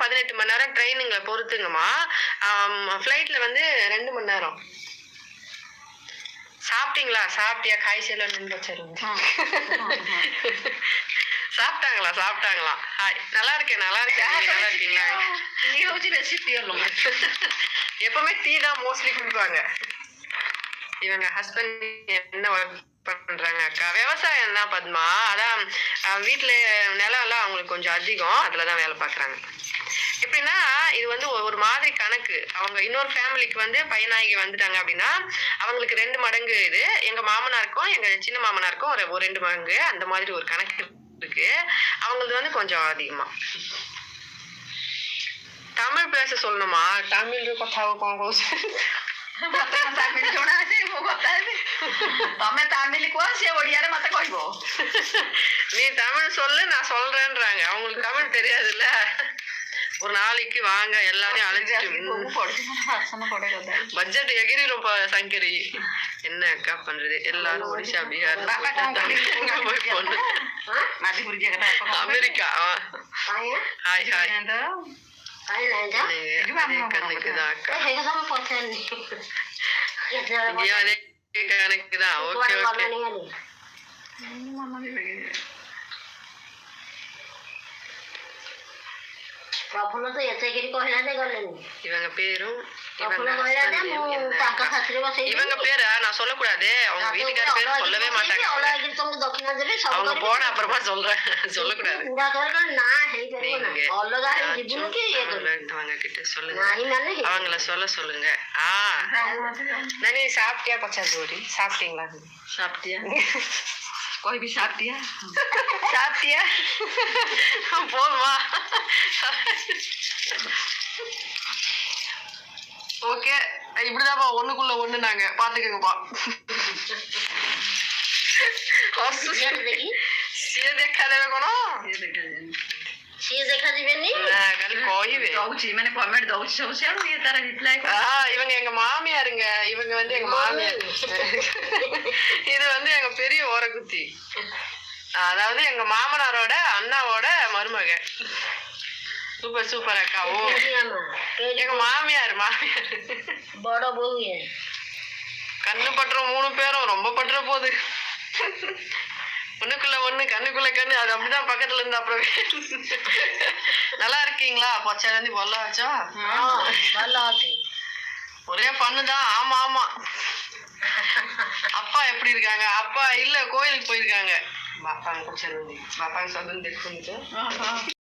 18 மணி நேரம் ட்ரெயினுங்களை பொறுத்துங்கம்மா. ஃப்ளைட்ல வந்து 2 மணி நேரம். சாப்பிட்டீங்களா? சாப்பிட்டியா? காய்ச்சல நின்று வச்சிருங்க. சாப்பிட்டாங்களா? ஹாய், நல்லா இருக்கேன். நல்லா இருக்கீங்களா? டீ வச்சு ரெசிபி எப்பவுமே டீ தான் மோஸ்ட்லி குடிப்பாங்க. இவங்க ஹஸ்பண்ட் என்ன ஒர்க் பண்றாங்க அக்கா? விவசாயம் தான் பத்மா. அதான் வீட்டுல நிலம் எல்லாம் அவங்களுக்கு கொஞ்சம் அதிகம், அதுலதான் வேலை பாக்குறாங்க. எப்படின்னா இது வந்து ஒரு மாதிரி கணக்கு. அவங்க இன்னொரு ஃபேமிலிக்கு வந்து பையனாகி வந்துட்டாங்க அப்படின்னா அவங்களுக்கு 2 மடங்கு இது. எங்க மாமனாருக்கும் எங்க சின்ன மாமனாருக்கும் ஒரு 2 மடங்கு, அந்த மாதிரி ஒரு கணக்கு இருக்கு. அவங்களுக்கு வந்து கொஞ்சம் அதிகமா. தமிழ் பேச சொல்லணுமா? தமிழ் কথা କଣ କହୁଛ? ତାମିଲ ଜଣା ଅଛି, ମୁଁ ବତାଇବି। ତମେ ତାମିଲ କୁହ, ସେ ଓଡ଼ିଆରେ ମତେ କହିବ। நீ தமிழ் சொல்லு, நான் சொல்றேன்றாங்க. அவங்களுக்கு தமிழ் தெரியாதுல்ல. ஒரு நாளைக்கு வாங்க எல்லாரையும் அழைச்சிட்டு பட்ஜெட் எகிரிரும் சங்கரி. என்ன அக்கா பண்றது? எல்லாரும் Odisha, Bihar, America. Hi hi. கணக்குதான் அக்கா, கணக்குதான். Okay okay. ପ୍ରଫୁଲ୍ଲ ତ ଏତେ କିରି କହିଲା ଯେ ଗଲେନି। இவங்க பேரும் இவங்க பேரா நான் சொல்லக்கூடாது. அவங்க வீட்டுக்கார பேரு சொல்லவே மாட்டாங்க. அவங்க போன அப்புறமா சொல்றேன், சொல்லக்கூடாது. அவங்க கிட்ட சொல்லுங்க, அவங்கள சொல்லுங்க. நானே சாப்பிட்டியா? பச்சா ஜோடி சாப்பிட்டீங்களா? சாப்பிட்டியா? கோய் சாப்பிட்டியா? சாப்பிட்டியா? போதுமா? ஓகே, இப்படிதான்ப்பா ஒண்ணுக்குள்ள ஒண்ணு. நாங்க பாத்துக்கோங்கப்பா. ସିଏ ଦେଖାଦେବେ କଣ? ସିଏ ଦେଖାଯିବେନି, ଖାଲି କହିବେ. ଦଉଛି ମାନେ କମେଣ୍ଟ ଦଉଛି ସବୁ ସିଆଡୁ, ଇଏ ତାର ରିପ୍ଲାଏ இவங்க எங்க மாமியாருங்க. இவங்க வந்து எங்க மாமியார். இது வந்து எங்க பெரிய ஓரக்குத்தி. அதாவது எங்க மாமனாரோட அண்ணாவோட மருமக. சூப்பர் சூப்பர் அக்கா. ஓ, எங்க மாமியார் ବଡ ବୋହୂ। கண்ணு பட்டுறோம் 3 பேரும், ரொம்ப பட்டுற போகுது. ஒண்ணுக்குள்ள ஒண்ணு, கண்ணுக்குள்ள கண்ணு. அது அப்படிதான் பக்கத்துல இருந்து. அப்புறம் நல்லா இருக்கீங்களா? பொச்சாந்தி பொல்லா வச்சா ஒரே பண்ணுதான். ஆமா ஆமா. அப்பா எப்படி இருக்காங்க? அப்பா இல்ல, கோயிலுக்கு போயிருக்காங்க. பாப்பாங்க கொஞ்சம் பாப்பாங்க சொல்லுங்க.